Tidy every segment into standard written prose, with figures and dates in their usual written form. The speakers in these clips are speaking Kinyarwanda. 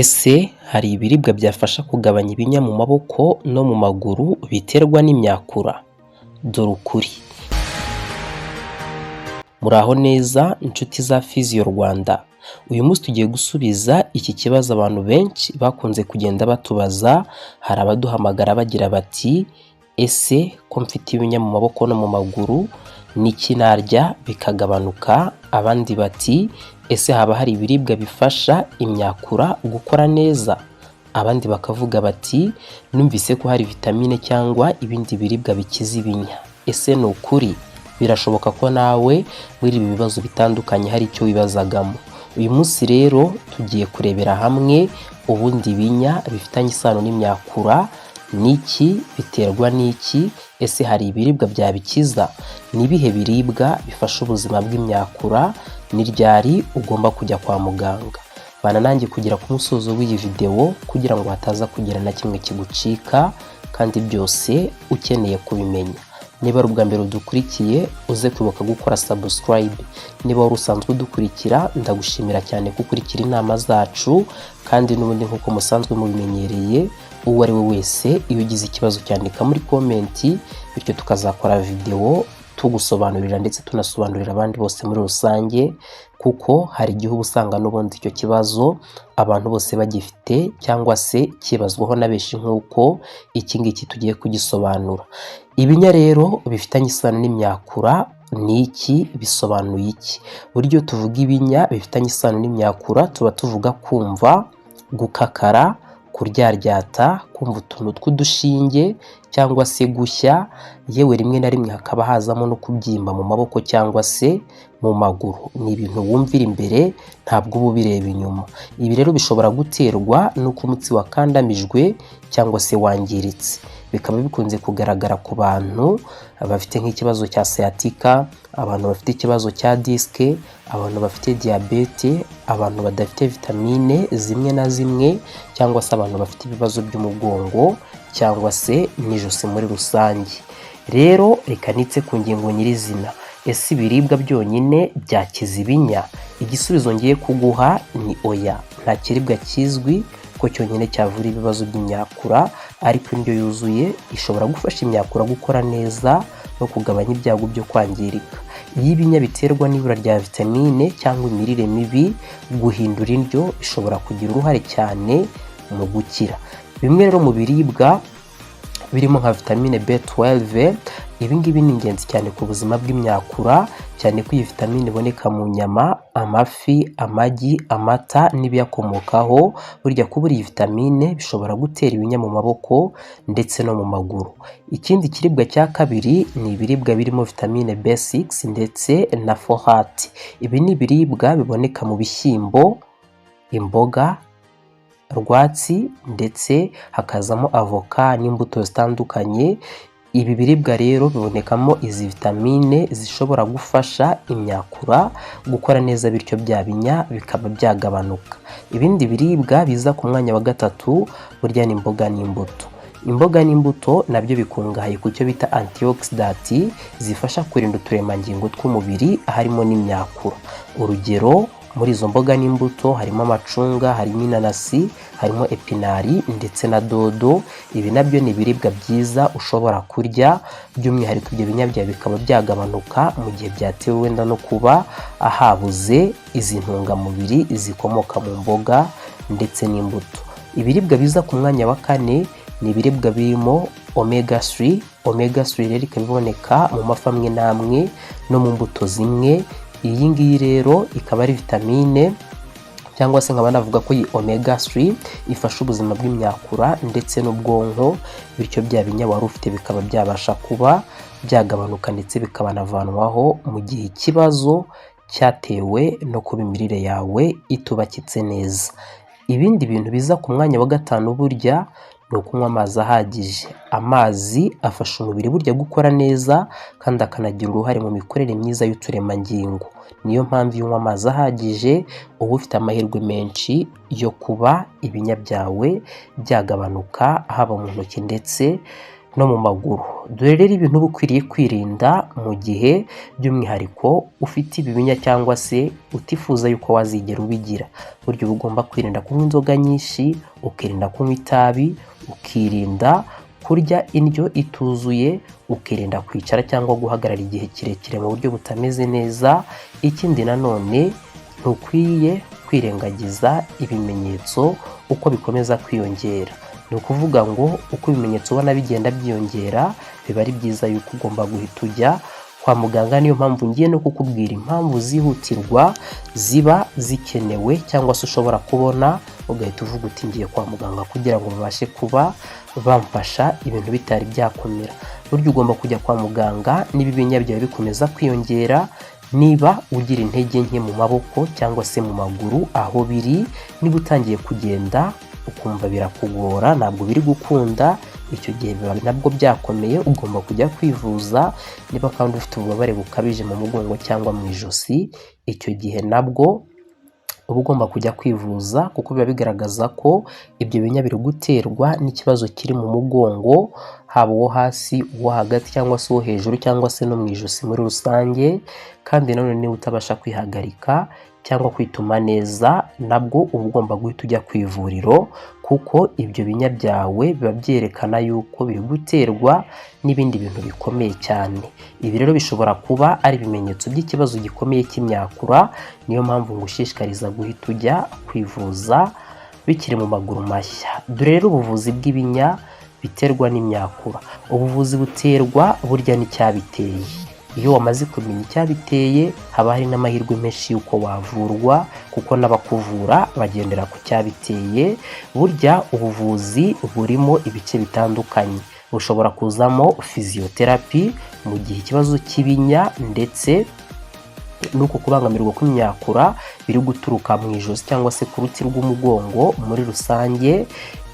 Ese hari ibiribwa byafasha kugabanya ibinya mu maboko no mu maguru biterwa n'imyakura? Dore ukuri. Muraho neza inshuti za Physio Rwanda. Uyu munsi tugiye gusubiza iki kibazo abantu benshi bakunze kugenda batubaza. Hari abaduhamagara bagira bati ese ko mfite ibinya mu maboko no mu maguru niki narya bikagabanuka? Abandi bati ese haba hari ibiribwa bifasha imyakura gukora neza? Abandi bakavuga bati numvise ko hari vitamine cyangwa ibindi biribwa bikiza ibinya. Ese ni ukuri? Birashoboka ko nawe muri ibi bibazo bitandukanye hari icyo wibazagamo. Uyu munsi rero tugiye kurebera hamwe ubundi ibinya bifitanye isano n'imyakura niki, biterwa n'iki, ese hari ibiribwa byabikiza? Ni ibihe biribwa bifasha ubuzima bw'imyakura? Ni ryari ugomba kujya kwa muganga? Bana nanjye kugera ku musozo w'iyi video kugira ngo hataza kugira na kimwe kigucika, kandi byose ukeneye kubimenya. Niba ari ubwa mbere udukurikiye uze kwibuka gukora subscribe. Niba wari usanzwe udukurikira ndagushimira cyane gukurikira inama zacu, kandi n'ubundi nk'uko musanzwe mubimenyereye uwo ari we wese iyo ugize ikibazo cyandika muri komenti, bityo tukazakora video tugusobanurira ndetse tunasobanurira abandi bose muri rusange, kuko hari igihe uba usanga n'ubundi icyo kibazo abantu bose bagifite cyangwa se kibazwaho na benshi nk'uko iki ngiki tugiye kugisobanura. Ibinya rero bifitanye isano n'imyakura ni iki? Bisobanuye iki? Buryo tuvuga ibinya bifitanye isano n'imyakura tuba tuvuga kumva, gukakara, kuryaryata, kumva utuntu tw'udushinge cyangwa se gushya, yewe rimwe na rimwe hakaba hazamo no kubyimba mu maboko cyangwa se mu maguru. Ni ibintu wumvira imbere ntabwo uba ubireba inyuma. Ibi rero bishobora guterwa n'uko umutsi wakandamijwe cyangwa se wangiritse. Bikaba bikunze kugaragara ku bantu bafite nk'ikibazo cya sciatica, abantu bafite ikibazo cya disque, abantu bafite diabete, abantu badafite vitamine zimwe na zimwe, cyangwa se abantu bafite ibibazo by'umugongo cyangwa se n'ijosi muri rusange. Rero reka nitse ku ngingo nyirizina. Ese ibiribwa byonyine byakiza ibinya? Igisubizo ngiye kuguha ni oya. Nta kiribwa kizwi ko cyonyine cyavura ibibazo by'imyakura, ariko indyo yuzuye ishobora gufasha imyakura gukora neza no kugabanya ibyago byo kwangirika. Iyo ibinya biterwa n'ibura rya vitamine cyangwa imirire mibi, guhindura indyo bishobora kugira uruhare cyane mu gukira. Bimwe rero mu biribwa birimo nka vitamine B12, ibi ngibi ni ingenzi cyane ku buzima bw'imyakura, cyane ko iyi vitamine iboneka mu nyama, amafi, amagi, amata n'ibiyakomokaho. Burya kubura iyi vitamine bishobora gutera ibinya mu maboko ndetse no mu maguru. Ikindi kiribwa cya kabiri ni ibiribwa birimo vitamine B6 ndetse na folate. Ibi ni ibiribwa biboneka mu bishyimbo, imboga rwatsi, ndetse hakazamo avoka n'imbuto zitandukanye. Ibi biribwa rero bibonekamo izi vitamine zishobora gufasha imyakura gukora neza, bityo bya binya bikaba byagabanuka. Ibindi biribwa biza ku mwanya wa gatatu burya ni imboga n'imbuto. Imboga n'imbuto nabyo bikungahaye ku cyo bita antioxidant zifasha kurinda uturemangingo tw'umubiri harimo n'imyakura. Urugero muri izo mboga n'imbuto harimo amacunga, harimo inanasi, harimo epinari ndetse na dodo. Ibi nabyo ni ibiribwa byiza ushobora kurya, by'umwihariko ibyo binya byawe bikaba byagabanuka mu gihe byatewe wenda no kuba habuze izi ntungamubiri zikomoka mu mboga ndetse n'imbuto. Ibiribwa biza ku mwanya wa kane ni ibiribwa birimo omega 3. Omega 3 rero ikaba iboneka mu mafi amwe n'amwe no mu mbuto zimwe. Iyi ngiyi rero ikaba ari vitamine, cyangwa se nkaba navuga ko iyi omega 3 ifasha ubuzima bw'imyakura ndetse n'ubwonko, bityo bya binya wari ufite bikaba byabasha kuba byagabanuka ndetse bikabanavanwaho mu gihe ikibazo cyatewe no kuba imirire yawe itubakitse neza. Ibindi bintu biza ku mwanya wa gatanu burya ni ukunywa amazi ahagije. Amazi afasha umubiri burya gukora neza kandi akanagira uruhare mu mikorere myiza y'uturemangingo. Niyo mpamvu iyo unywa amazi ahagije uba ufite amahirwe menshi yo kuba ibinya byawe byagabanuka, haba mu ntoki ndetse no mu maguru. Dore rero ibintu uba ukwiriye kwirinda mu gihe by'umwihariko ufite ibibinya cyangwa se utifuza yuko wazigera ubigira. Burya uba ugomba kwirinda kunywa inzoga nyinshi, ukirinda kunywa itabi, ukirinda kurya indyo ituzuye, ukirinda kwicara cyangwa guhagarara igihe kirekire mu buryo butameze neza. Ikindi nanone ntukwiye kwirengagiza ibimenyetso uko bikomeza kwiyongera. Ni ukuvuga ngo uko ibimenyetso ubona bigenda byiyongera, biba ari byiza yuko ugomba guhita ujya kwa muganga. Niyo mpamvu ngiye no kukubwira impamvu zihutirwa ziba zikenewe, cyangwa se ushobora kubona ugahita uvuga uti ngiye kwa muganga kugira ngo babashe kuba bamfasha ibintu bitari byakomera. Burya ugomba kujya kwa muganga niba ibinya byawe bikomeza kwiyongera, niba ugira intege nke mu maboko cyangwa se mu maguru aho biri, niba utangiye kugenda ukumva birakugora, ntabwo biri gukunda, icyo gihe biba nabwo byakomeye, ugomba kujya kwivuza. Niba kandi ufite ububabare bukabije mu mugongo cyangwa mu ijosi, icyo gihe nabwo uba ugomba kujya kwivuza, kuko biba bigaragaza ko ibyo binya biri guterwa n'ikibazo kiri mu mugongo, haba uwo hasi, uwo hagati cyangwa se uwo hejuru, cyangwa se no mu ijosi muri rusange. Kandi nanone niba utabasha kwihagarika cyangwa kwituma neza, nabwo uba ugomba guhita ujya ku ivuriro, kuko ibyo binya byawe biba byerekana yuko biri guterwa n'ibindi bintu bikomeye cyane. Ibi rero bishobora kuba ari ibimenyetso by'ikibazo gikomeye cy'imyakura. Niyo mpamvu ngushishikariza guhita ujya kwivuza bikiri mu maguru mashya. Dore rero ubuvuzi bw'ibinya biterwa n'imyakura. Ubuvuzi buterwa burya n'icyabiteye. Iyo wamaze kumenya icyabiteye, haba hari n'amahirwe menshi y'uko wavurwa, kuko n'abakuvura bagendera ku cyabiteye. Burya ubuvuzi burimo ibice bitandukanye. Bushobora kuzamo physiotherapy mu gihe ikibazo cy'ibinya ndetse nuko kubangamirwa kw'imyakura biri guturuka mu ijosi cyangwa se ku ruti rw'umugongo muri rusange.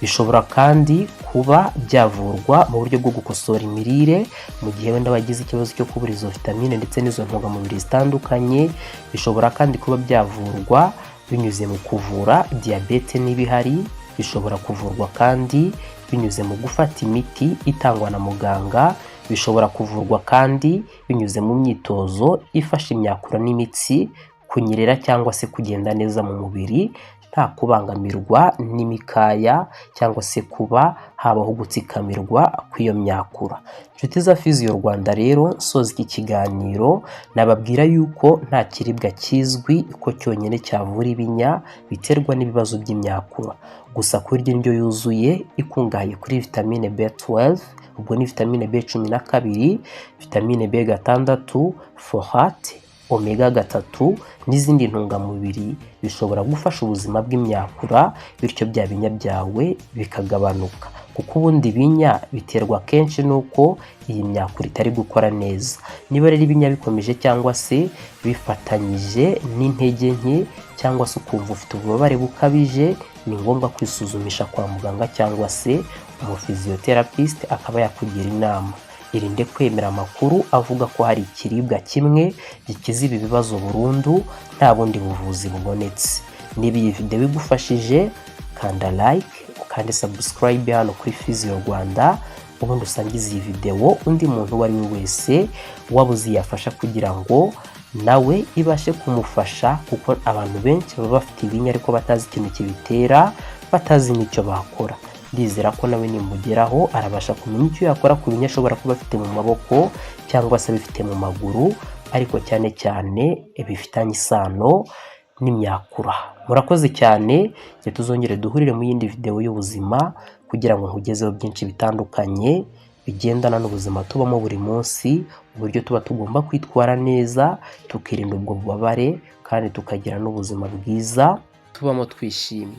Bishobora kandi kuba byavurwa mu buryo bwo gukosora imirire mu gihe wenda wagize ikibazo cyo kubura izo vitamine ndetse n'izo ntungamubiri zitandukanye. Bishobora kandi kuba byavurwa binyuze mu kuvura diyabete niba ihari. Bishobora kuvurwa kandi binyuze mu gufata imiti itangwa na muganga. Bishobora kuvurwa kandi binyuze mu myitozo ifasha imyakura n'imitsi kunyerera cyangwa se kugenda neza mu mubiri nta kubangamirwa n'imikaya cyangwa se kuba habaho gutsikamirwa kw'iyo myakura. Inshuti za Physio Rwanda rero, soza iki kiganiro nababwira yuko nta kiribwa kizwi ko cyonyine cyavura ibinya biterwa n'ibibazo by'imyakura. Gusa kurya indyo yuzuye ikungahaye kuri vitamine B12, ubwo ni vitamine B12, vitamine B6, folate, omega 3 n'izindi ntungamubiri bishobora gufasha ubuzima bw'imyakura, bityo bya binya byawe bikagabanuka. Kuko ubundi ibinya biterwa kenshi nuko iyi myakura itari gukora neza. Niba rero ibinya bikomeje cyangwa se bifatanyije n'intege nke cyangwa se ukumva ufite ububabare bukabije, ni ngombwa kwisuzumisha kwa muganga cyangwa se umuphysiotherapist akaba yakugira inama. Irinde kwemera amakuru avuga ko hari ikiribwa kimwe gikiza ibi bibazo burundu nta bundi buvuzi bubonetse. Niba iyi video igufashije, kanda like, ukande subscribe hano kuri Physio Rwanda, ubundi usangize iyi video undi muntu uwo ari we wese wabuze yafasha kugira ngo nawe ibashe kumufasha, kuko abantu benshi baba bafite ibinya ariko batazi ikintu kibitera, batazi n'icyo bakora. Ndizera ko nawe nimugeraho arabasha kumenya icyo yakora ku binya ashobora kuba afite mu maboko cyangwa se bifite mu maguru, ariko cyane cyane bifitanye isano n'imyakura. Murakoze cyane, tuzongere duhurire mu yindi video y'ubuzima kugira ngo nkugezeho byinshi bitandukanye bigendana n'ubuzima tubamo buri munsi, uburyo tuba tugomba kwitwara neza tukirinda ubwo bubabare kandi tukagira n'ubuzima bwiza tubamo twishimye.